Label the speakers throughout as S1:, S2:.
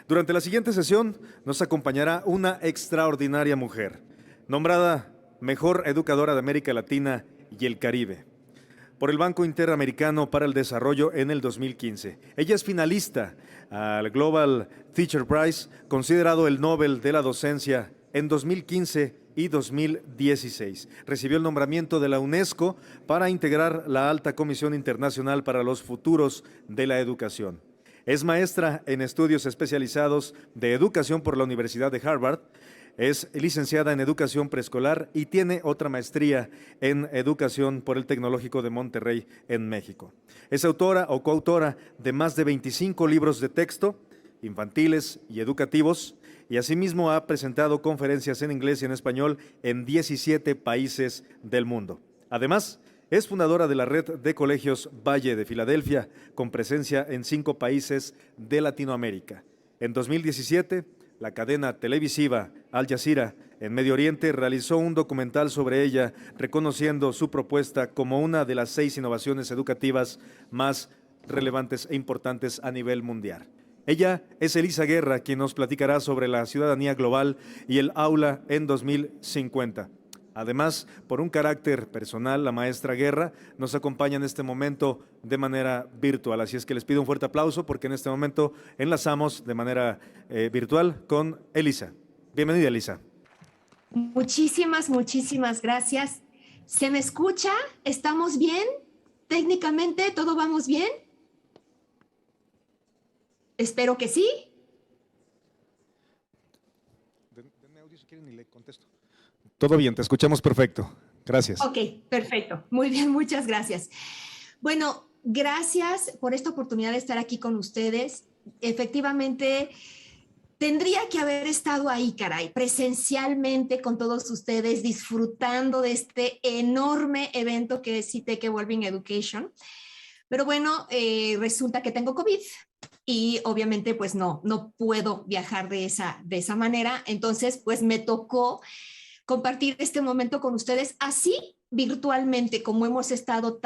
S1: Durante la siguiente sesión nos acompañará una extraordinaria mujer, nombrada Mejor Educadora de América Latina y el Caribe por el Banco Interamericano para el Desarrollo en el 2015. Ella es finalista al Global Teacher Prize, considerado el Nobel de la Docencia en 2015 y 2016. Recibió el nombramiento de la UNESCO para integrar la Alta Comisión Internacional para los Futuros de la Educación. Es maestra en estudios especializados de educación por la Universidad de Harvard. Es licenciada en educación preescolar y tiene otra maestría en educación por el Tecnológico de Monterrey en México. Es autora o coautora de más de 25 libros de texto, infantiles y educativos, y asimismo ha presentado conferencias en inglés y en español en 17 países del mundo. Además, es fundadora de la Red de Colegios Valle de Filadelfia, con presencia en 5 países de Latinoamérica. En 2017, la cadena televisiva Al Jazeera en Medio Oriente realizó un documental sobre ella, reconociendo su propuesta como una de las 6 innovaciones educativas más relevantes e importantes a nivel mundial. Ella es Elisa Guerra, quien nos platicará sobre la ciudadanía global y el aula en 2050. Además, por un carácter personal, la maestra Guerra nos acompaña en este momento de manera virtual. Así es que les pido un fuerte aplauso porque en este momento enlazamos de manera virtual con Elisa. Bienvenida, Elisa.
S2: Muchísimas gracias. ¿Se me escucha? ¿Estamos bien? ¿Técnicamente todo vamos bien? Espero que sí.
S1: Denme audio si quieren y le contesto. Todo bien, te escuchamos perfecto. Gracias.
S2: Ok, perfecto. Muy bien, muchas gracias. Bueno, gracias por esta oportunidad de estar aquí con ustedes. Efectivamente, tendría que haber estado ahí, caray, presencialmente con todos ustedes, disfrutando de este enorme evento que es CITEC Evolving Education. Pero bueno, resulta que tengo COVID y obviamente pues no puedo viajar de esa manera. Entonces, pues me tocó compartir este momento con ustedes así virtualmente, como hemos estado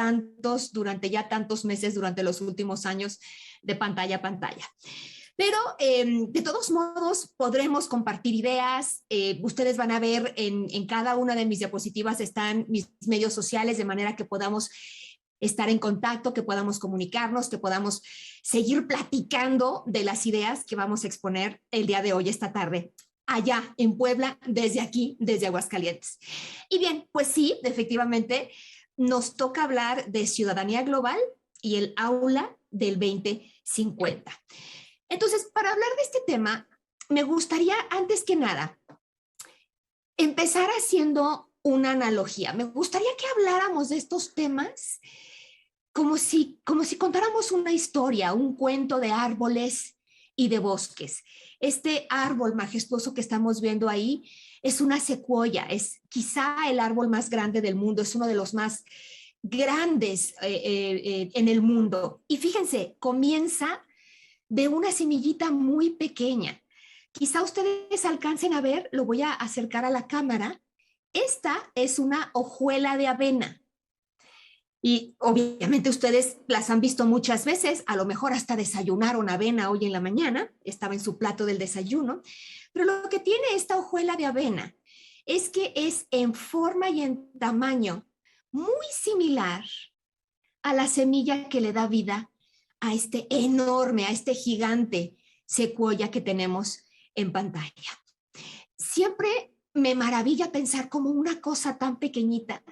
S2: durante ya tantos meses, durante los últimos años, de pantalla a pantalla. Pero de todos modos podremos compartir ideas. Ustedes van a ver en cada una de mis diapositivas están mis medios sociales, de manera que podamos estar en contacto, que podamos comunicarnos, que podamos seguir platicando de las ideas que vamos a exponer el día de hoy, esta tarde, allá en Puebla, desde aquí, desde Aguascalientes. Y bien, pues sí, efectivamente, nos toca hablar de ciudadanía global y el aula del 2050. Entonces, para hablar de este tema, me gustaría, antes que nada, empezar haciendo una analogía. Me gustaría que habláramos de estos temas como si contáramos una historia, un cuento de árboles y de bosques. Este árbol majestuoso que estamos viendo ahí es una secuoya, es quizá el árbol más grande del mundo, es uno de los más grandes en el mundo. Y fíjense, comienza de una semillita muy pequeña. Quizá ustedes alcancen a ver, lo voy a acercar a la cámara. Esta es una hojuela de avena. Y obviamente ustedes las han visto muchas veces, a lo mejor hasta desayunaron avena hoy en la mañana, estaba en su plato del desayuno, pero lo que tiene esta hojuela de avena es que es en forma y en tamaño muy similar a la semilla que le da vida a este enorme, a este gigante secuoya que tenemos en pantalla. Siempre me maravilla pensar cómo una cosa tan pequeñita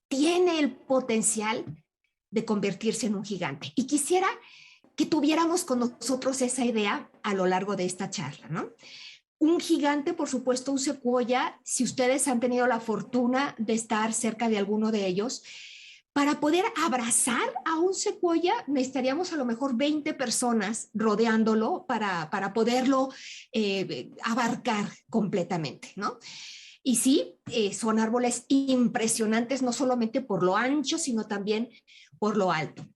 S2: tiene el potencial de convertirse en un gigante. Y quisiera que tuviéramos con nosotros esa idea a lo largo de esta charla, ¿no? Un gigante, por supuesto, un secuoya, si ustedes han tenido la fortuna de estar cerca de alguno de ellos, para poder abrazar a un secuoya necesitaríamos a lo mejor 20 personas rodeándolo para poderlo abarcar completamente, ¿no? Y sí, son árboles impresionantes, no solamente por lo ancho, sino también por lo alto.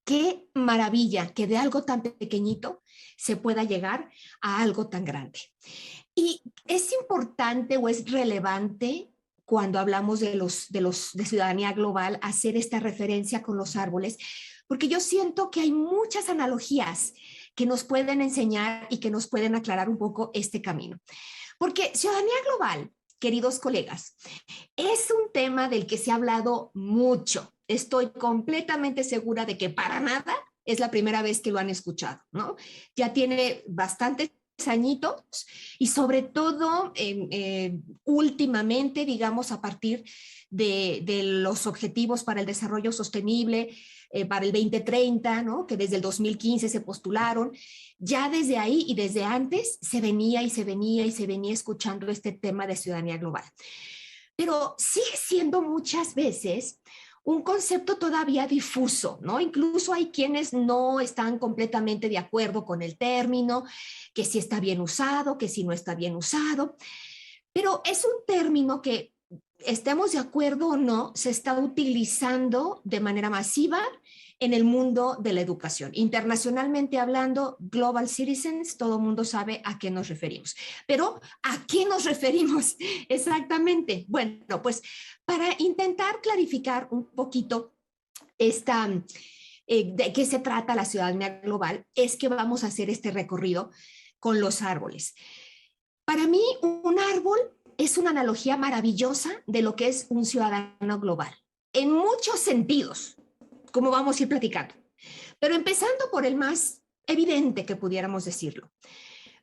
S2: Qué maravilla que de algo tan pequeñito se pueda llegar a algo tan grande. Y es importante o es relevante cuando hablamos de ciudadanía global hacer esta referencia con los árboles, porque yo siento que hay muchas analogías que nos pueden enseñar y que nos pueden aclarar un poco este camino. Porque ciudadanía global, queridos colegas, es un tema del que se ha hablado mucho. Estoy completamente segura de que para nada es la primera vez que lo han escuchado, ¿no? Ya tiene bastantes añitos y sobre todo últimamente, digamos, a partir de los objetivos para el desarrollo sostenible para el 2030, ¿no? Que desde el 2015 se postularon, ya desde ahí y desde antes se venía escuchando este tema de ciudadanía global. Pero sigue siendo muchas veces un concepto todavía difuso, ¿no? Incluso hay quienes no están completamente de acuerdo con el término, que si está bien usado, que si no está bien usado, pero es un término que, estemos de acuerdo o no, se está utilizando de manera masiva en el mundo de la educación. Internacionalmente hablando, Global Citizens, todo el mundo sabe a qué nos referimos. Pero, ¿a qué nos referimos exactamente? Bueno, pues para intentar clarificar un poquito de qué se trata la ciudadanía global, es que vamos a hacer este recorrido con los árboles. Para mí, un árbol es una analogía maravillosa de lo que es un ciudadano global, en muchos sentidos, como vamos a ir platicando. Pero empezando por el más evidente que pudiéramos decirlo.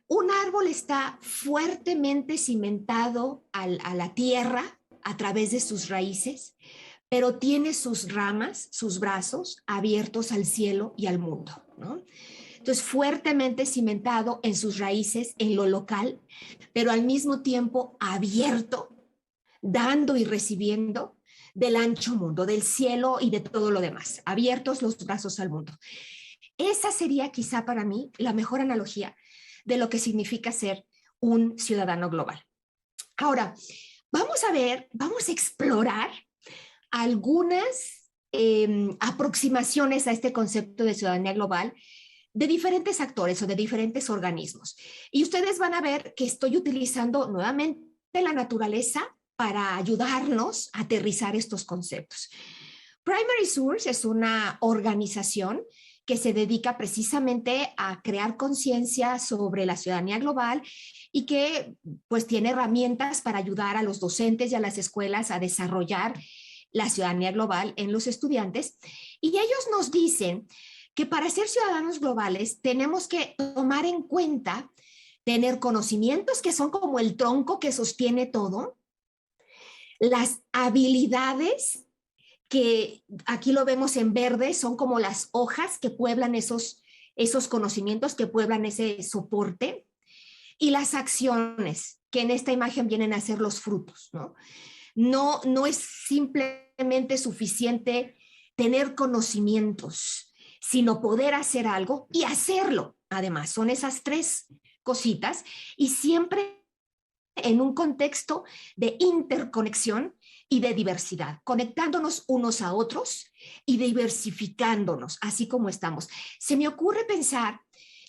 S2: Un árbol está fuertemente cimentado a la tierra a través de sus raíces, pero tiene sus ramas, sus brazos abiertos al cielo y al mundo, ¿no? Entonces, fuertemente cimentado en sus raíces, en lo local, pero al mismo tiempo abierto, dando y recibiendo del ancho mundo, del cielo y de todo lo demás, abiertos los brazos al mundo. Esa sería quizá para mí la mejor analogía de lo que significa ser un ciudadano global. Ahora, vamos a explorar algunas aproximaciones a este concepto de ciudadanía global de diferentes actores o de diferentes organismos. Y ustedes van a ver que estoy utilizando nuevamente la naturaleza para ayudarnos a aterrizar estos conceptos. Primary Source es una organización que se dedica precisamente a crear conciencia sobre la ciudadanía global y que pues tiene herramientas para ayudar a los docentes y a las escuelas a desarrollar la ciudadanía global en los estudiantes. Y ellos nos dicen que para ser ciudadanos globales tenemos que tomar en cuenta tener conocimientos que son como el tronco que sostiene todo, las habilidades que aquí lo vemos en verde, son como las hojas que pueblan esos conocimientos, que pueblan ese soporte, y las acciones, que en esta imagen vienen a ser los frutos, ¿no? No es simplemente suficiente tener conocimientos, sino poder hacer algo y hacerlo. Además, son esas tres cositas y siempre en un contexto de interconexión y de diversidad, conectándonos unos a otros y diversificándonos, así como estamos. Se me ocurre pensar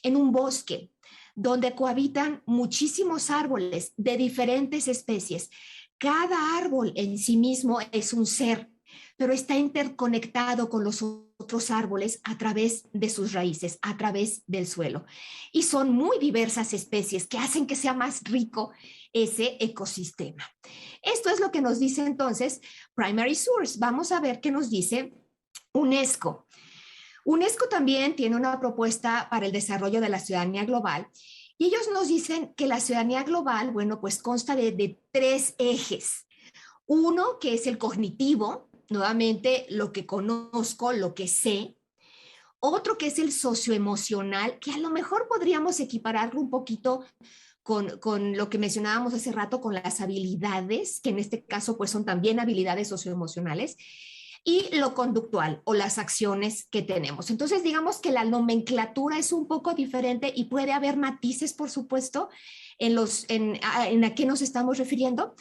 S2: en un bosque donde cohabitan muchísimos árboles de diferentes especies. Cada árbol en sí mismo es un ser, pero está interconectado con los otros árboles a través de sus raíces, a través del suelo. Y son muy diversas especies que hacen que sea más rico ese ecosistema. Esto es lo que nos dice entonces Primary Source. Vamos a ver qué nos dice UNESCO. UNESCO también tiene una propuesta para el desarrollo de la ciudadanía global y ellos nos dicen que la ciudadanía global, bueno, pues consta de tres ejes. Uno que es el cognitivo, nuevamente lo que conozco, lo que sé. Otro que es el socioemocional, que a lo mejor podríamos equipararlo un poquito con lo que mencionábamos hace rato, con las habilidades, que en este caso pues son también habilidades socioemocionales, y lo conductual o las acciones que tenemos. Entonces, digamos que la nomenclatura es un poco diferente y puede haber matices, por supuesto, en a qué nos estamos refiriendo,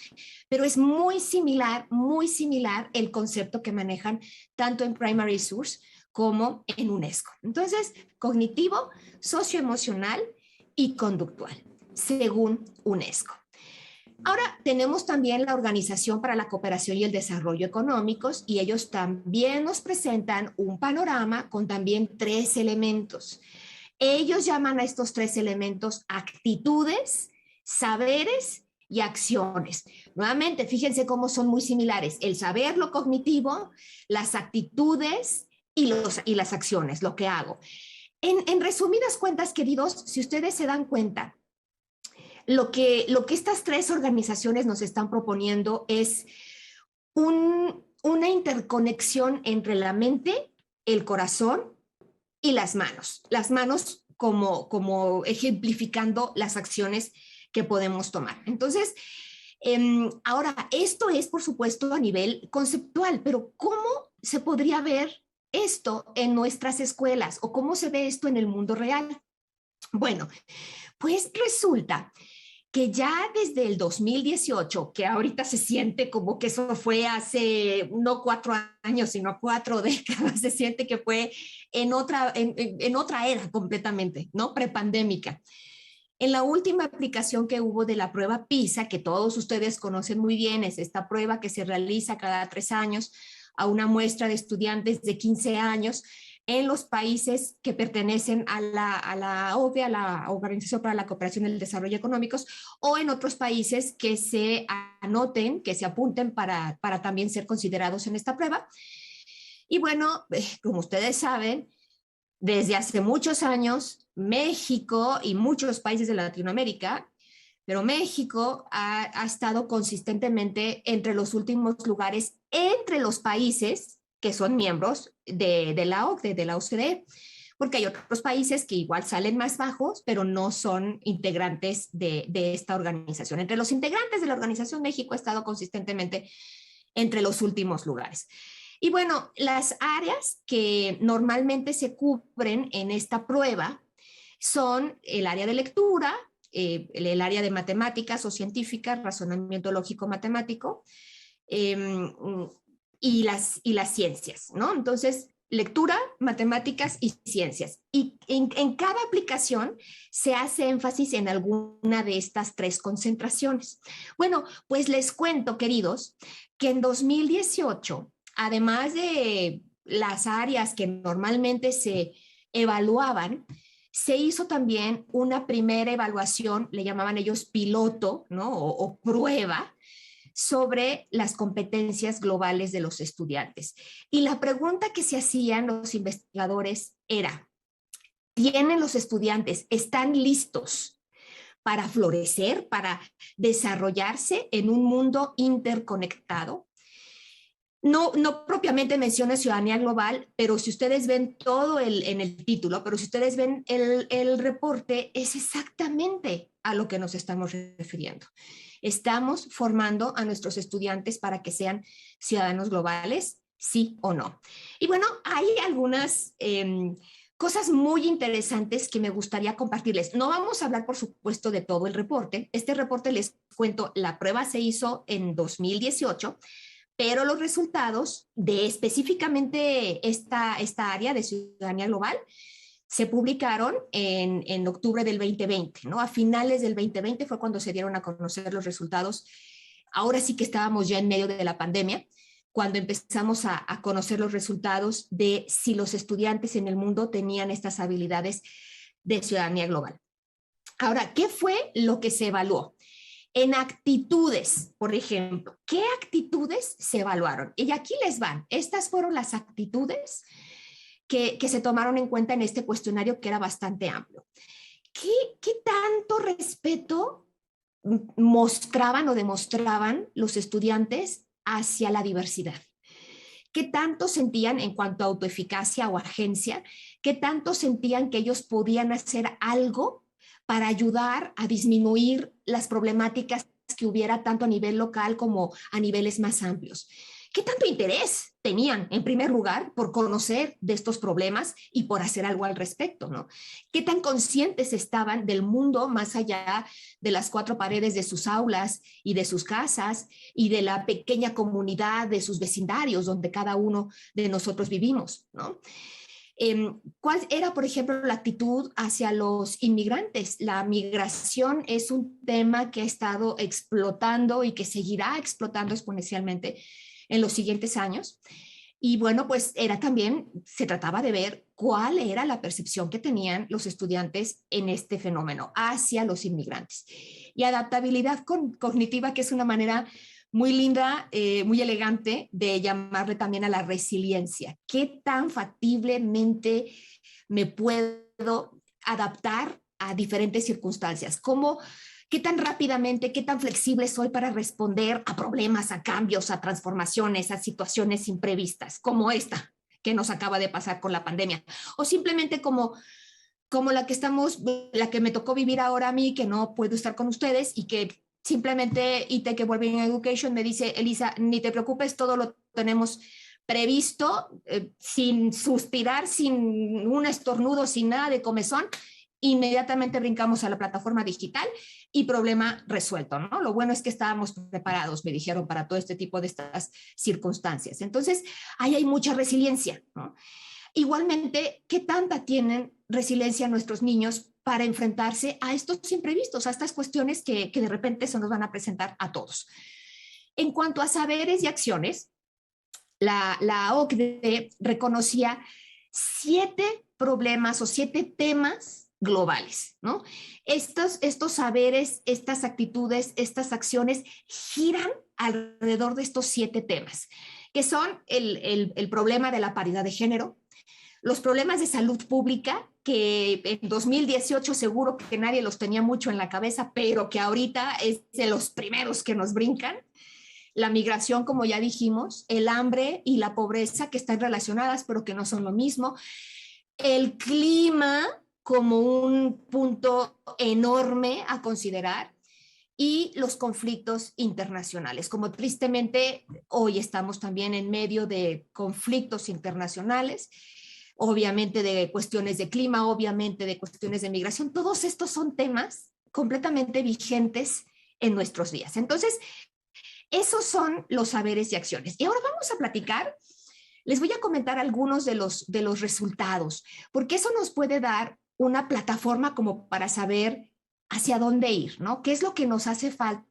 S2: pero es muy similar el concepto que manejan tanto en Primary Source como en UNESCO. Entonces, cognitivo, socioemocional y conductual, según UNESCO. Ahora tenemos también la Organización para la Cooperación y el Desarrollo Económicos y ellos también nos presentan un panorama con también tres elementos. Ellos llaman a estos 3 elementos actitudes, saberes y acciones. Nuevamente, fíjense cómo son muy similares. El saber, lo cognitivo, las actitudes y las acciones, lo que hago. En resumidas cuentas, queridos, si ustedes se dan cuenta, lo que estas 3 organizaciones nos están proponiendo es una interconexión entre la mente, el corazón y las manos. Las manos como ejemplificando las acciones que podemos tomar. Entonces, ahora, esto es, por supuesto, a nivel conceptual, pero ¿cómo se podría ver esto en nuestras escuelas o cómo se ve esto en el mundo real? Bueno, pues resulta que ya desde el 2018, que ahorita se siente como que eso fue hace no 4 años, sino 4 décadas, se siente que fue en otra era completamente, ¿no? Prepandémica. En la última aplicación que hubo de la prueba PISA, que todos ustedes conocen muy bien, es esta prueba que se realiza cada 3 años a una muestra de estudiantes de 15 años en los países que pertenecen a la OCDE, a la Organización para la Cooperación y el Desarrollo Económicos, o en otros países que se anoten, que se apunten para también ser considerados en esta prueba. Y bueno, como ustedes saben, desde hace muchos años, México y muchos países de Latinoamérica, pero México ha estado consistentemente entre los últimos lugares, entre los países que son miembros de la OCDE, de la OCDE, porque hay otros países que igual salen más bajos, pero no son integrantes de esta organización. Entre los integrantes de la organización, México ha estado consistentemente entre los últimos lugares. Y bueno, las áreas que normalmente se cubren en esta prueba son el área de lectura, el área de matemáticas o científicas, razonamiento lógico matemático, y las ciencias, ¿no? Entonces, lectura, matemáticas y ciencias. Y en cada aplicación se hace énfasis en alguna de estas 3 concentraciones. Bueno, pues les cuento, queridos, que en 2018, además de las áreas que normalmente se evaluaban, se hizo también una primera evaluación, le llamaban ellos piloto, ¿no? O prueba, sobre las competencias globales de los estudiantes. Y la pregunta que se hacían los investigadores era, ¿tienen los estudiantes, están listos para florecer, para desarrollarse en un mundo interconectado? No, no propiamente menciona ciudadanía global, pero si ustedes ven todo en el título, pero si ustedes ven el reporte, es exactamente a lo que nos estamos refiriendo. ¿Estamos formando a nuestros estudiantes para que sean ciudadanos globales? ¿Sí o no? Y bueno, hay algunas cosas muy interesantes que me gustaría compartirles. No vamos a hablar, por supuesto, de todo el reporte. Este reporte, les cuento, la prueba se hizo en 2018, pero los resultados de específicamente esta área de ciudadanía global se publicaron en octubre del 2020, ¿no? A finales del 2020 fue cuando se dieron a conocer los resultados. Ahora sí que estábamos ya en medio de la pandemia, cuando empezamos a conocer los resultados de si los estudiantes en el mundo tenían estas habilidades de ciudadanía global. Ahora, ¿qué fue lo que se evaluó? En actitudes, por ejemplo, ¿qué actitudes se evaluaron? Y aquí les van. Estas fueron las actitudes que se tomaron en cuenta en este cuestionario, que era bastante amplio. ¿Qué tanto respeto mostraban o demostraban los estudiantes hacia la diversidad? ¿Qué tanto sentían en cuanto a autoeficacia o agencia? ¿Qué tanto sentían que ellos podían hacer algo para ayudar a disminuir las problemáticas que hubiera tanto a nivel local como a niveles más amplios? ¿Qué tanto interés tenían, en primer lugar, por conocer de estos problemas y por hacer algo al respecto, ¿no? ¿Qué tan conscientes estaban del mundo más allá de las 4 paredes de sus aulas y de sus casas y de la pequeña comunidad de sus vecindarios donde cada uno de nosotros vivimos, ¿no? ¿Cuál era, por ejemplo, la actitud hacia los inmigrantes? La migración es un tema que ha estado explotando y que seguirá explotando exponencialmente en los siguientes años. Y bueno, pues se trataba de ver cuál era la percepción que tenían los estudiantes en este fenómeno hacia los inmigrantes. Y adaptabilidad cognitiva, que es una manera muy linda, muy elegante de llamarle también a la resiliencia. ¿Qué tan factiblemente me puedo adaptar a diferentes circunstancias? ¿Qué tan rápidamente, qué tan flexible soy para responder a problemas, a cambios, a transformaciones, a situaciones imprevistas, como esta que nos acaba de pasar con la pandemia? O simplemente como la que me tocó vivir ahora a mí, que no puedo estar con ustedes y que simplemente ITEC Wellbeing Education me dice, Elisa, ni te preocupes, todo lo tenemos previsto, sin suspirar, sin un estornudo, sin nada de comezón. Inmediatamente brincamos a la plataforma digital y problema resuelto, ¿no? Lo bueno es que estábamos preparados, me dijeron, para todo este tipo de estas circunstancias. Entonces, ahí hay mucha resiliencia, ¿no? Igualmente, ¿qué tanta tienen resiliencia nuestros niños para enfrentarse a estos imprevistos, a estas cuestiones que de repente se nos van a presentar a todos? En cuanto a saberes y acciones, la OCDE reconocía 7 problemas o 7 temas globales, ¿no? Estos saberes, estas actitudes, estas acciones giran alrededor de estos 7 temas, que son el problema de la paridad de género, los problemas de salud pública, que en 2018 seguro que nadie los tenía mucho en la cabeza, pero que ahorita es de los primeros que nos brincan. La migración, como ya dijimos, el hambre y la pobreza, que están relacionadas, pero que no son lo mismo. El clima como un punto enorme a considerar, y los conflictos internacionales. Como tristemente hoy estamos también en medio de conflictos internacionales, obviamente de cuestiones de clima, obviamente de cuestiones de migración. Todos estos son temas completamente vigentes en nuestros días. Entonces, esos son los saberes y acciones. Y ahora vamos a platicar. Les voy a comentar algunos de los resultados, porque eso nos puede dar una plataforma como para saber hacia dónde ir, ¿no? ¿Qué es lo que nos hace falta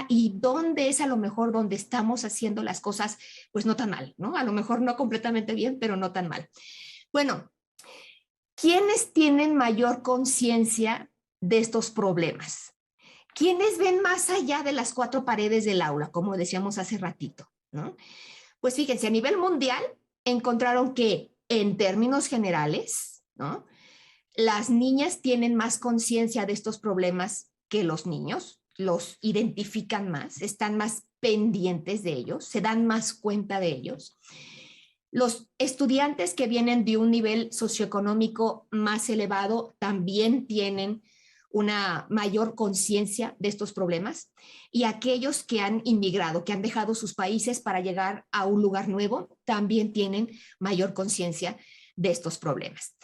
S2: y dónde es a lo mejor donde estamos haciendo las cosas, pues no tan mal, ¿no? A lo mejor no completamente bien, pero no tan mal. Bueno, ¿quiénes tienen mayor conciencia de estos problemas? ¿Quiénes ven más allá de las 4 paredes del aula, como decíamos hace ratito, ¿no? Pues fíjense, a nivel mundial encontraron que en términos generales, ¿no?, las niñas tienen más conciencia de estos problemas que los niños, los identifican más, están más pendientes de ellos, se dan más cuenta de ellos. Los estudiantes que vienen de un nivel socioeconómico más elevado también tienen una mayor conciencia de estos problemas, y aquellos que han inmigrado, que han dejado sus países para llegar a un lugar nuevo, también tienen mayor conciencia de estos problemas.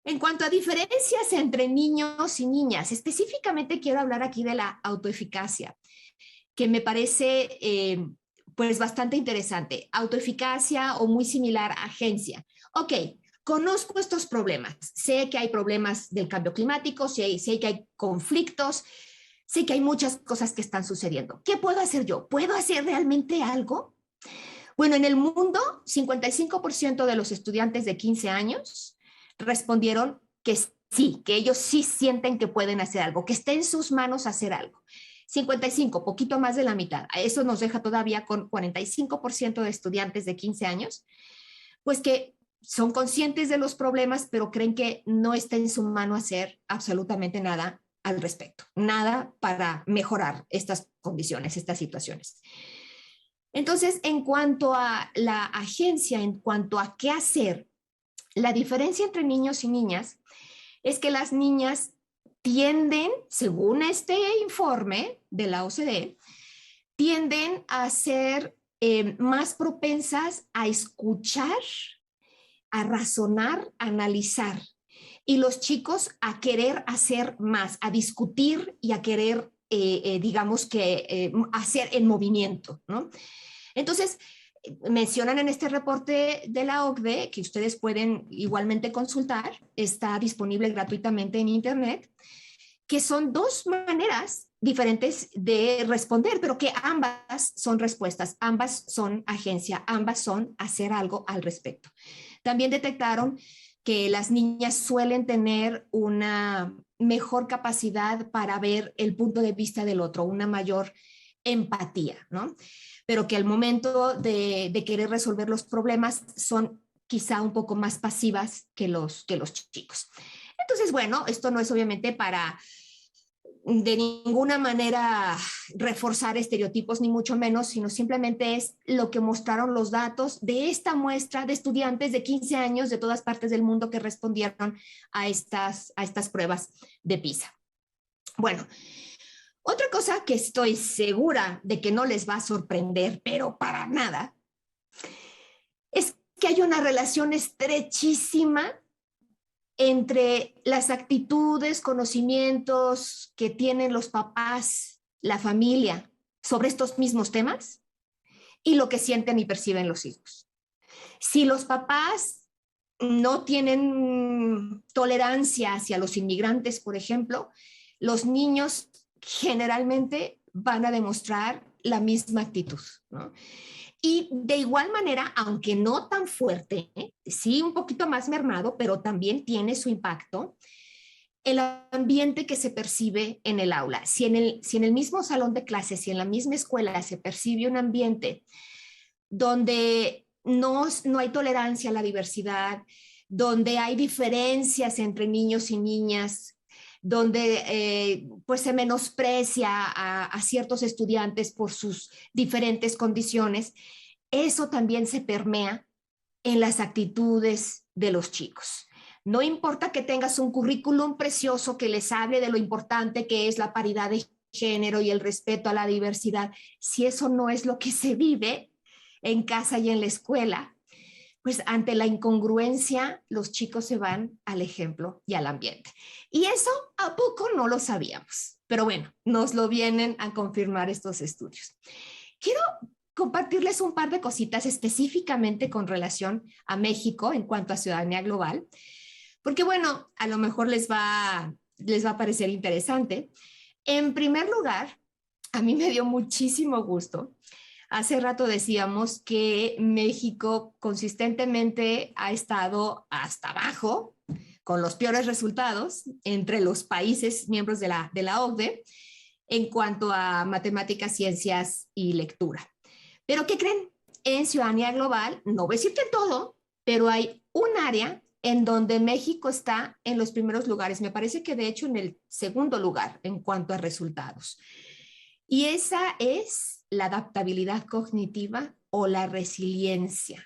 S2: En cuanto a diferencias entre niños y niñas, específicamente quiero hablar aquí de la autoeficacia, que me parece pues bastante interesante. Autoeficacia o muy similar a agencia. Ok, conozco estos problemas, sé que hay problemas del cambio climático, sé que hay conflictos, sé que hay muchas cosas que están sucediendo. ¿Qué puedo hacer yo? ¿Puedo hacer realmente algo? Bueno, en el mundo, 55% de los estudiantes de 15 años respondieron que sí, que ellos sí sienten que pueden hacer algo, que esté en sus manos hacer algo. 55, poquito más de la mitad. Eso nos deja todavía con 45% de estudiantes de 15 años, pues que son conscientes de los problemas, pero creen que no está en su mano hacer absolutamente nada al respecto, nada para mejorar estas condiciones, estas situaciones. Entonces, en cuanto a la agencia, en cuanto a qué hacer, la diferencia entre niños y niñas es que las niñas tienden, según este informe de la OCDE, tienden a ser más propensas a escuchar, a razonar, a analizar, y los chicos a querer hacer más, a discutir y a querer, digamos que, hacer en movimiento, ¿no? Entonces, mencionan en este reporte de la OCDE, que ustedes pueden igualmente consultar, está disponible gratuitamente en Internet, que son dos maneras diferentes de responder, pero que ambas son respuestas, ambas son agencia, ambas son hacer algo al respecto. También detectaron que las niñas suelen tener una mejor capacidad para ver el punto de vista del otro, una mayor empatía, ¿no? Pero que al momento de querer resolver los problemas son quizá un poco más pasivas que los chicos. Entonces, bueno, esto no es obviamente para de ninguna manera reforzar estereotipos, ni mucho menos, sino simplemente es lo que mostraron los datos de esta muestra de estudiantes de 15 años de todas partes del mundo que respondieron a estas pruebas de PISA. Bueno, otra cosa que estoy segura de que no les va a sorprender, pero para nada, es que hay una relación estrechísima entre las actitudes, conocimientos que tienen los papás, la familia sobre estos mismos temas y lo que sienten y perciben los hijos. Si los papás no tienen tolerancia hacia los inmigrantes, por ejemplo, los niños generalmente van a demostrar la misma actitud, ¿no? Y de igual manera, aunque no tan fuerte, sí un poquito más mermado, pero también tiene su impacto, el ambiente que se percibe en el aula. Si en el mismo salón de clases, si en la misma escuela se percibe un ambiente donde no hay tolerancia a la diversidad, donde hay diferencias entre niños y niñas, donde pues se menosprecia a ciertos estudiantes por sus diferentes condiciones, eso también se permea en las actitudes de los chicos. No importa que tengas un currículum precioso que les hable de lo importante que es la paridad de género y el respeto a la diversidad, si eso no es lo que se vive en casa y en la escuela, pues ante la incongruencia los chicos se van al ejemplo y al ambiente. Y eso a poco no lo sabíamos, pero bueno, nos lo vienen a confirmar estos estudios. Quiero compartirles un par de cositas específicamente con relación a México en cuanto a ciudadanía global, porque bueno, a lo mejor les va a parecer interesante. En primer lugar, a mí me dio muchísimo gusto. Hace rato decíamos que México consistentemente ha estado hasta abajo, con los peores resultados entre los países miembros de la OCDE en cuanto a matemáticas, ciencias y lectura. Pero ¿qué creen? En ciudadanía global, no voy a decirte todo, pero hay un área en donde México está en los primeros lugares. Me parece que de hecho en el segundo lugar en cuanto a resultados. Y esa es la adaptabilidad cognitiva o la resiliencia.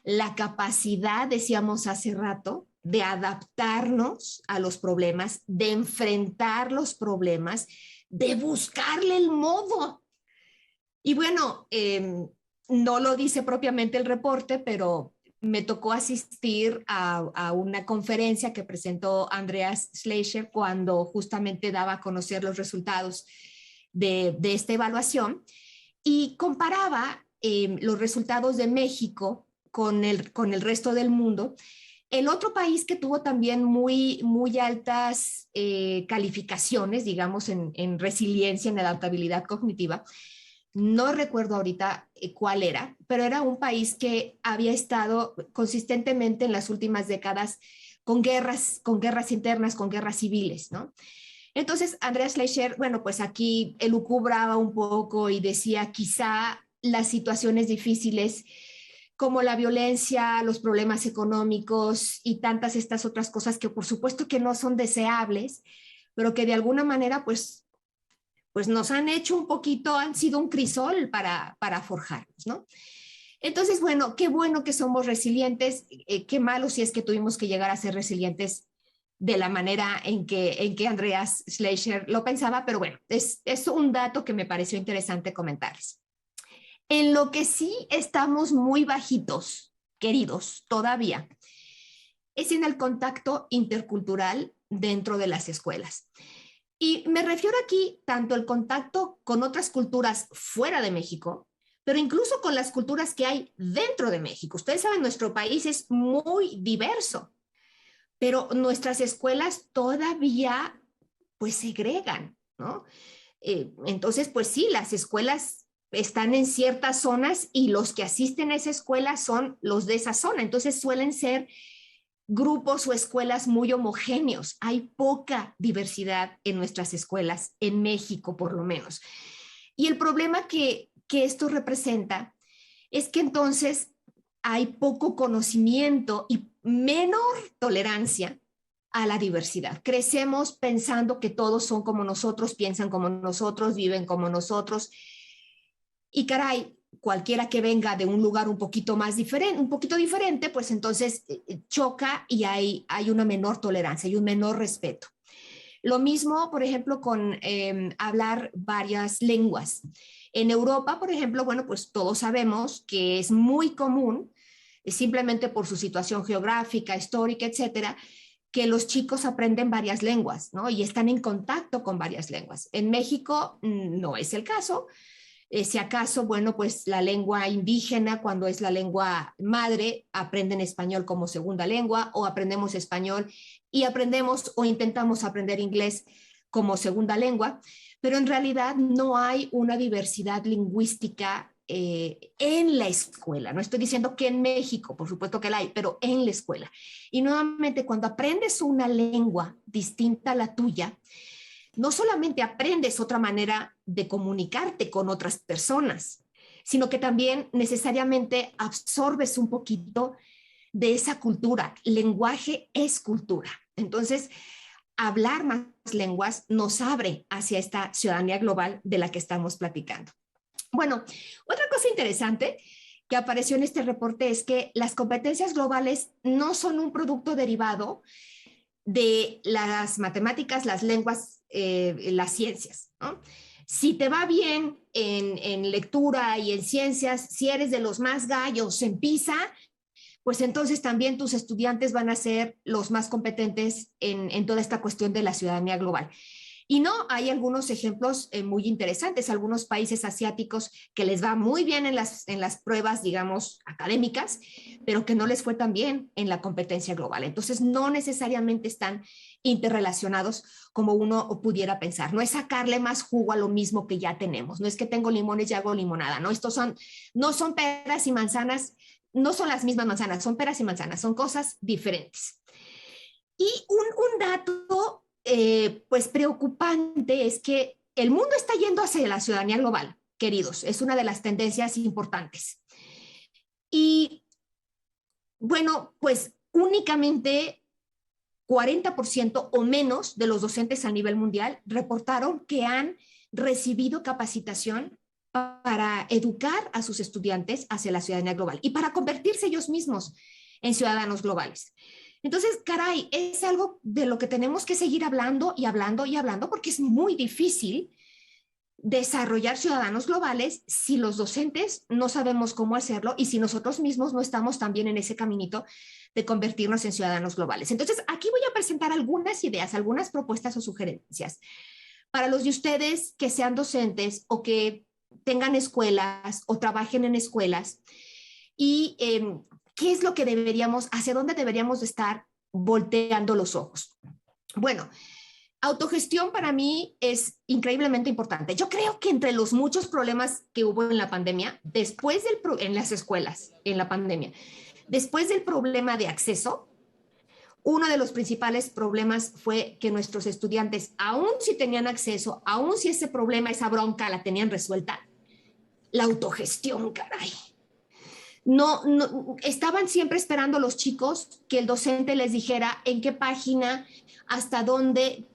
S2: La capacidad, decíamos hace rato, de adaptarnos a los problemas, de enfrentar los problemas, de buscarle el modo. Y bueno, no lo dice propiamente el reporte, pero me tocó asistir a una conferencia que presentó Andreas Schleicher cuando justamente daba a conocer los resultados de esta evaluación y comparaba los resultados de México con el resto del mundo. El otro país que tuvo también muy altas calificaciones, digamos, en resiliencia, en adaptabilidad cognitiva, no recuerdo ahorita cuál era, pero era un país que había estado consistentemente en las últimas décadas con guerras internas, con guerras civiles, ¿no? Entonces, Andreas Schleicher, bueno, pues aquí elucubraba un poco y decía quizá las situaciones difíciles como la violencia, los problemas económicos y tantas estas otras cosas que por supuesto que no son deseables, pero que de alguna manera pues nos han hecho un poquito, han sido un crisol para forjarnos, ¿no? Entonces, bueno que somos resilientes, qué malo si es que tuvimos que llegar a ser resilientes de la manera en que Andreas Schleicher lo pensaba, pero bueno, es un dato que me pareció interesante comentarles. En lo que sí estamos muy bajitos, queridos, todavía, es en el contacto intercultural dentro de las escuelas. Y me refiero aquí tanto el contacto con otras culturas fuera de México, pero incluso con las culturas que hay dentro de México. Ustedes saben, nuestro país es muy diverso, pero nuestras escuelas todavía pues segregan, ¿no? Entonces, pues sí, las escuelas están en ciertas zonas y los que asisten a esa escuela son los de esa zona. Entonces suelen ser grupos o escuelas muy homogéneos. Hay poca diversidad en nuestras escuelas, en México por lo menos. Y el problema que esto representa es que entonces hay poco conocimiento y menor tolerancia a la diversidad. Crecemos pensando que todos son como nosotros, piensan como nosotros, viven como nosotros. Y caray, cualquiera que venga de un lugar un poquito más diferente, un poquito diferente, pues entonces choca y hay una menor tolerancia y un menor respeto. Lo mismo, por ejemplo, con hablar varias lenguas. En Europa, por ejemplo, bueno, pues todos sabemos que es muy común, simplemente por su situación geográfica, histórica, etcétera, que los chicos aprenden varias lenguas, ¿no? Y están en contacto con varias lenguas. En México no es el caso. Si acaso, bueno, pues la lengua indígena, cuando es la lengua madre, aprenden español como segunda lengua o aprendemos español y aprendemos o intentamos aprender inglés como segunda lengua, pero en realidad no hay una diversidad lingüística en la escuela. No estoy diciendo que en México, por supuesto que la hay, pero en la escuela. Y nuevamente, cuando aprendes una lengua distinta a la tuya, no solamente aprendes otra manera de comunicarte con otras personas, sino que también necesariamente absorbes un poquito de esa cultura. Lenguaje es cultura. Entonces, hablar más lenguas nos abre hacia esta ciudadanía global de la que estamos platicando. Bueno, otra cosa interesante que apareció en este reporte es que las competencias globales no son un producto derivado de las matemáticas, las lenguas, las ciencias, ¿no? Si te va bien en lectura y en ciencias, si eres de los más gallos en PISA, pues entonces también tus estudiantes van a ser los más competentes en toda esta cuestión de la ciudadanía global. Y no, hay algunos ejemplos muy interesantes, algunos países asiáticos que les va muy bien en las pruebas, digamos, académicas, pero que no les fue tan bien en la competencia global. Entonces, no necesariamente están interrelacionados como uno pudiera pensar. No es sacarle más jugo a lo mismo que ya tenemos. No es que tengo limones y hago limonada, ¿no? No son peras y manzanas, no son las mismas manzanas, son peras y manzanas, son cosas diferentes. Y un dato pues preocupante es que el mundo está yendo hacia la ciudadanía global, queridos, es una de las tendencias importantes. Y bueno, pues únicamente 40% o menos de los docentes a nivel mundial reportaron que han recibido capacitación para educar a sus estudiantes hacia la ciudadanía global y para convertirse ellos mismos en ciudadanos globales. Entonces, caray, es algo de lo que tenemos que seguir hablando y hablando y hablando porque es muy difícil desarrollar ciudadanos globales si los docentes no sabemos cómo hacerlo y si nosotros mismos no estamos también en ese caminito de convertirnos en ciudadanos globales. Entonces, aquí voy a presentar algunas ideas, algunas propuestas o sugerencias para los de ustedes que sean docentes o que tengan escuelas o trabajen en escuelas y ¿qué es lo que deberíamos, hacia dónde deberíamos de estar volteando los ojos? Bueno, autogestión para mí es increíblemente importante. Yo creo que entre los muchos problemas que hubo en la pandemia, en las escuelas, en la pandemia, después del problema de acceso, uno de los principales problemas fue que nuestros estudiantes, aun si tenían acceso, aun si ese problema, esa bronca la tenían resuelta, la autogestión, caray. No, estaban siempre esperando los chicos que el docente les dijera en qué página, hasta dónde,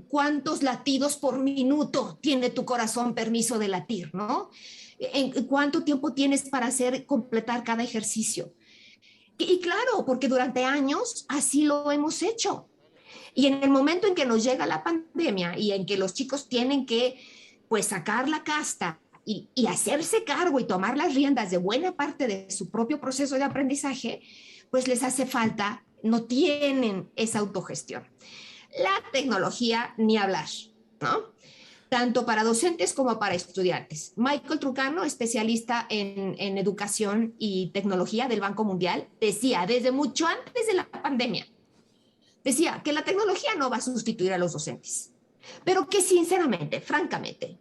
S2: cuántos latidos por minuto tiene tu corazón permiso de latir, ¿no? En cuánto tiempo tienes para completar cada ejercicio. Y claro, porque durante años así lo hemos hecho. Y en el momento en que nos llega la pandemia y en que los chicos tienen que, pues, sacar la casta y hacerse cargo y tomar las riendas de buena parte de su propio proceso de aprendizaje, pues les hace falta, no tienen esa autogestión. La tecnología, ni hablar, ¿no? Tanto para docentes como para estudiantes. Michael Trucano, especialista en educación y tecnología del Banco Mundial, decía desde mucho antes de la pandemia, decía que la tecnología no va a sustituir a los docentes. pero que sinceramente, francamente,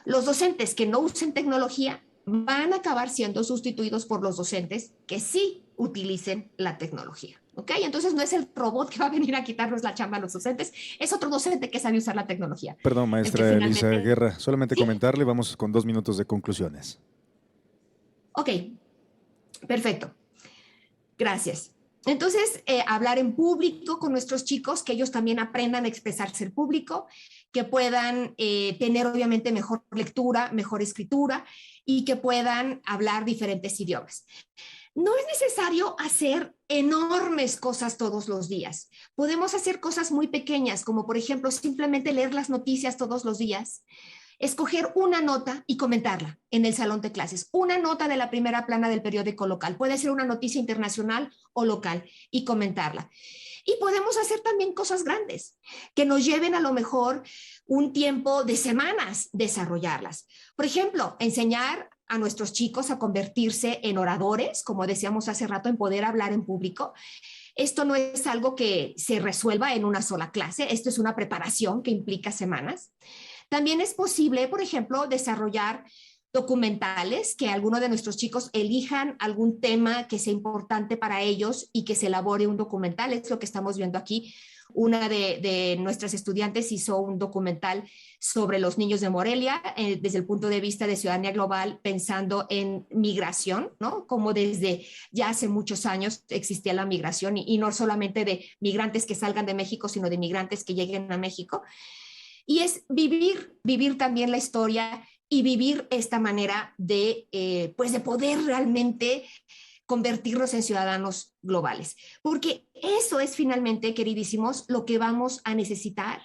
S2: los docentes que no usen tecnología van a acabar siendo sustituidos por los docentes que sí utilicen la tecnología. ¿Ok? Entonces no es el robot que va a venir a quitarnos la chamba a los docentes, es otro docente que sabe usar la tecnología.
S1: Perdón,
S2: El que
S1: maestra Elisa
S2: finalmente...
S1: Guerra, solamente
S2: Sí,
S1: comentarle, vamos con 2 minutos de conclusiones.
S2: ok, perfecto. Gracias. Entonces, hablar en público con nuestros chicos, que ellos también aprendan a expresarse en público, que puedan tener obviamente mejor lectura, mejor escritura y que puedan hablar diferentes idiomas. No es necesario hacer enormes cosas todos los días. Podemos hacer cosas muy pequeñas, como por ejemplo simplemente leer las noticias todos los días, escoger una nota y comentarla en el salón de clases. Una nota de la primera plana del periódico local. Puede ser una noticia internacional o local y comentarla. Y podemos hacer también cosas grandes que nos lleven a lo mejor un tiempo de semanas desarrollarlas. Por ejemplo, enseñar a nuestros chicos a convertirse en oradores, como decíamos hace rato, en poder hablar en público. Esto no es algo que se resuelva en una sola clase, esto es una preparación que implica semanas. También es posible, por ejemplo, desarrollar documentales, que algunos de nuestros chicos elijan algún tema que sea importante para ellos y que se elabore un documental. Es lo que estamos viendo aquí. Una de nuestras estudiantes hizo un documental sobre los niños de Morelia desde el punto de vista de ciudadanía global, pensando en migración, ¿no? Como desde ya hace muchos años existía la migración y no solamente de migrantes que salgan de México, sino de migrantes que lleguen a México. Y es vivir también la historia y vivir esta manera pues de poder realmente convertirnos en ciudadanos globales. Porque eso es finalmente, queridísimos, lo que vamos a necesitar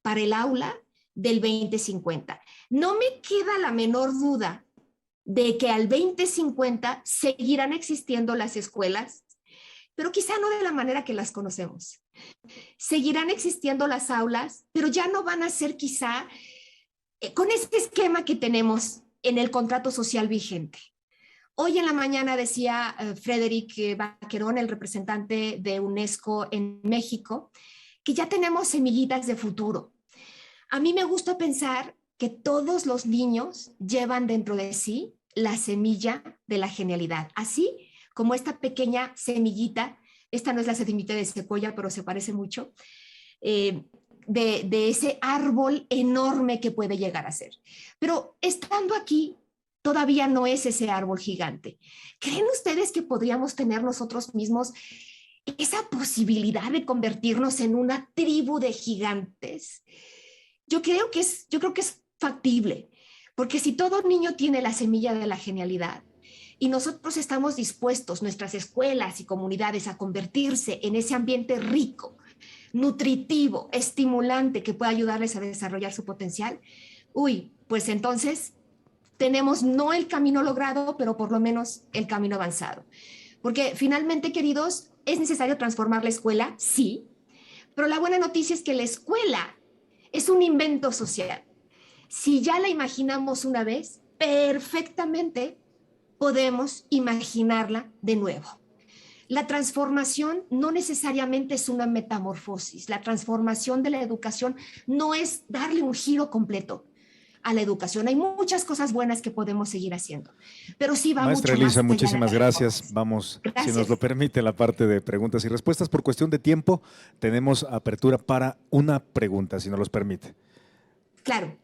S2: para el aula del 2050. No me queda la menor duda de que al 2050 seguirán existiendo las escuelas, pero quizá no de la manera que las conocemos. Seguirán existiendo las aulas, pero ya no van a ser quizá con este esquema que tenemos en el contrato social vigente. Hoy en la mañana decía Frédéric Baquerón, el representante de UNESCO en México, que ya tenemos semillitas de futuro. A mí me gusta pensar que todos los niños llevan dentro de sí la semilla de la genialidad, así como esta pequeña semillita. Esta no es la semillita de secuoya, pero se parece mucho, de ese árbol enorme que puede llegar a ser. Pero estando aquí, todavía no es ese árbol gigante. ¿Creen ustedes que podríamos tener nosotros mismos esa posibilidad de convertirnos en una tribu de gigantes? Yo creo que es factible, porque si todo niño tiene la semilla de la genialidad, y nosotros estamos dispuestos, nuestras escuelas y comunidades, a convertirse en ese ambiente rico, nutritivo, estimulante, que pueda ayudarles a desarrollar su potencial, pues entonces tenemos no el camino logrado, pero por lo menos el camino avanzado. Porque finalmente, queridos, ¿es necesario transformar la escuela? Sí, pero la buena noticia es que la escuela es un invento social. Si ya la imaginamos una vez, perfectamente podemos imaginarla de nuevo. La transformación no necesariamente es una metamorfosis. La transformación de la educación no es darle un giro completo a la educación. Hay muchas cosas buenas que podemos seguir haciendo, pero sí va
S1: Maestra
S2: mucho más
S1: Elisa,
S2: allá de
S1: muchísimas
S2: las
S1: gracias.
S2: reformas.
S1: Vamos, si nos
S2: Gracias.
S1: lo permite, la parte de preguntas y respuestas. Por cuestión de tiempo, tenemos apertura para una pregunta, si nos los permite.
S2: Claro.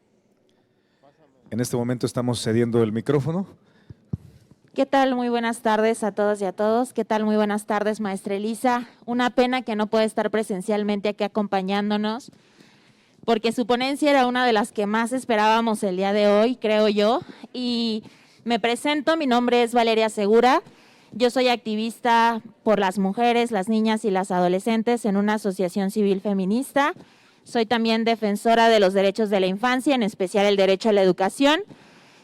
S1: En este momento estamos cediendo el micrófono.
S3: ¿Qué tal? Muy buenas tardes a todos y a todos. ¿Qué tal? Muy buenas tardes, maestra Elisa. Una pena que no pueda estar presencialmente aquí acompañándonos, porque su ponencia era una de las que más esperábamos el día de hoy, creo yo. Y me presento, mi nombre es Valeria Segura. Yo soy activista por las mujeres, las niñas y las adolescentes en una asociación civil feminista. Soy también defensora de los derechos de la infancia, en especial el derecho a la educación,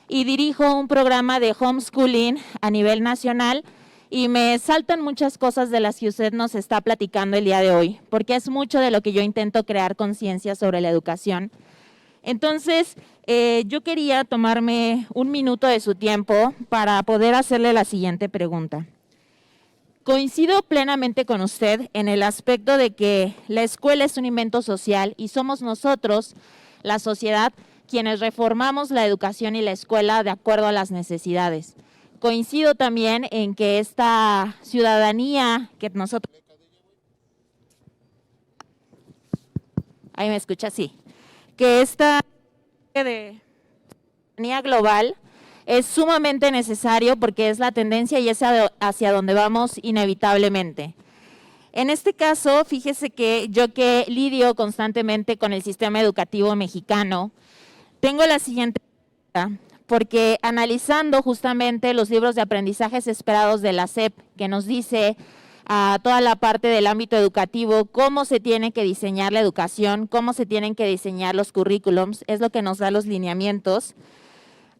S3: y dirijo un programa de homeschooling a nivel nacional, y me saltan muchas cosas de las que usted nos está platicando el día de hoy, porque es mucho de lo que yo intento crear conciencia sobre la educación. Entonces, yo quería tomarme un minuto de su tiempo para poder hacerle la siguiente pregunta. Coincido plenamente con usted en el aspecto de que la escuela es un invento social y somos nosotros, la sociedad, quienes reformamos la educación y la escuela de acuerdo a las necesidades. Coincido también en que esta ciudadanía que nosotros... Ahí me escucha, sí. Que esta de ciudadanía global es sumamente necesario porque es la tendencia y es hacia donde vamos inevitablemente. En este caso, fíjese que yo que lidio constantemente con el sistema educativo mexicano, tengo la siguiente pregunta, porque analizando justamente los libros de aprendizajes esperados de la SEP, que nos dice a toda la parte del ámbito educativo, cómo se tiene que diseñar la educación, cómo se tienen que diseñar los currículums, es lo que nos da los lineamientos.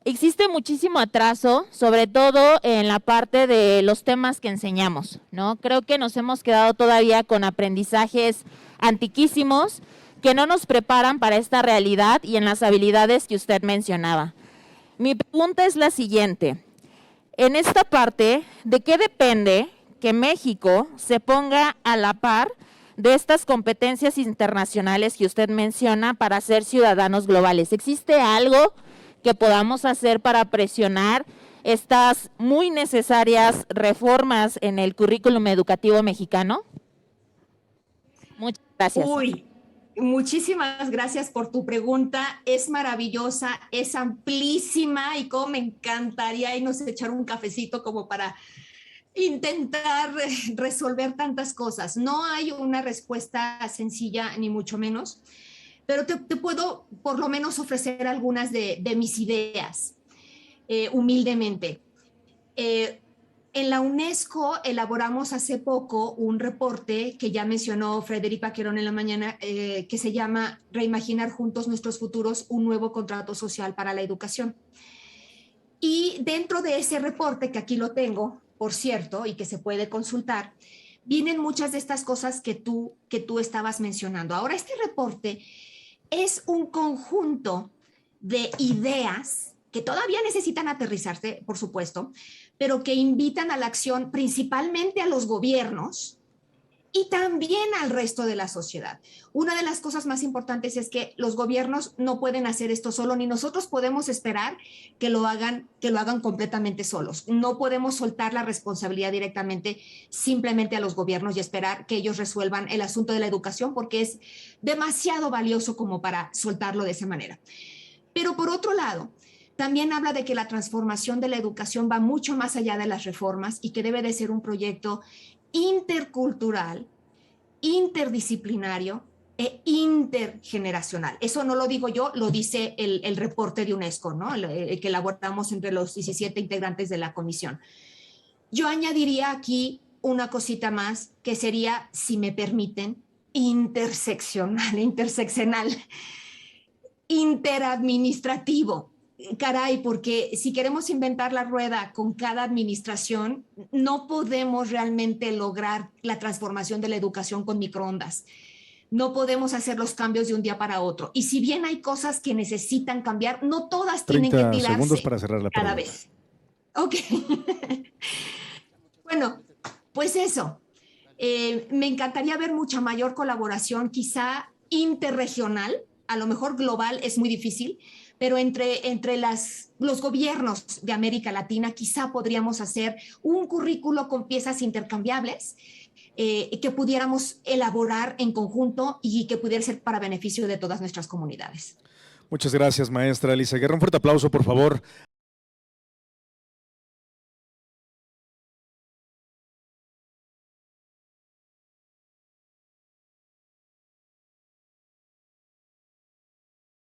S3: Existe muchísimo atraso, sobre todo en la parte de los temas que enseñamos, ¿no? Creo que nos hemos quedado todavía con aprendizajes antiquísimos que no nos preparan para esta realidad y en las habilidades que usted mencionaba. Mi pregunta es la siguiente. En esta parte, ¿de qué depende que México se ponga a la par de estas competencias internacionales que usted menciona para ser ciudadanos globales? ¿Existe algo que podamos hacer para presionar estas muy necesarias reformas en el currículum educativo mexicano? Muchas gracias.
S2: Uy, muchísimas gracias por tu pregunta. Es maravillosa, es amplísima y como me encantaría irnos a echar un cafecito como para intentar resolver tantas cosas. No hay una respuesta sencilla, ni mucho menos, pero te puedo por lo menos ofrecer algunas de mis ideas, humildemente. En la UNESCO elaboramos hace poco un reporte que ya mencionó Frederic Baquerón en la mañana, que se llama Reimaginar juntos nuestros futuros, un nuevo contrato social para la educación. Y dentro de ese reporte, que aquí lo tengo, por cierto, y que se puede consultar, vienen muchas de estas cosas que tú estabas mencionando. Ahora, este reporte es un conjunto de ideas que todavía necesitan aterrizarse, por supuesto, pero que invitan a la acción principalmente a los gobiernos y también al resto de la sociedad. Una de las cosas más importantes es que los gobiernos no pueden hacer esto solo, ni nosotros podemos esperar que lo hagan completamente solos. No podemos soltar la responsabilidad directamente simplemente a los gobiernos y esperar que ellos resuelvan el asunto de la educación, porque es demasiado valioso como para soltarlo de esa manera. Pero por otro lado, también habla de que la transformación de la educación va mucho más allá de las reformas y que debe de ser un proyecto intercultural, interdisciplinario e intergeneracional. Eso no lo digo yo, lo dice el reporte de UNESCO, ¿no? El que elaboramos entre los 17 integrantes de la comisión. Yo añadiría aquí una cosita más, que sería, si me permiten, interseccional, interadministrativo. Caray, porque si queremos inventar la rueda con cada administración, no podemos realmente lograr la transformación de la educación con microondas. No podemos hacer los cambios de un día para otro. Y si bien hay cosas que necesitan cambiar, no todas tienen que tirarse
S1: segundos para cerrar la
S2: cada
S1: pregunta.
S2: vez. Ok. Bueno, pues eso. Me encantaría ver mucha mayor colaboración, quizá interregional, a lo mejor global es muy difícil, pero entre los gobiernos de América Latina quizá podríamos hacer un currículo con piezas intercambiables que pudiéramos elaborar en conjunto y que pudiera ser para beneficio de todas nuestras comunidades.
S1: Muchas gracias, maestra Elisa Guerra. Un fuerte aplauso, por favor.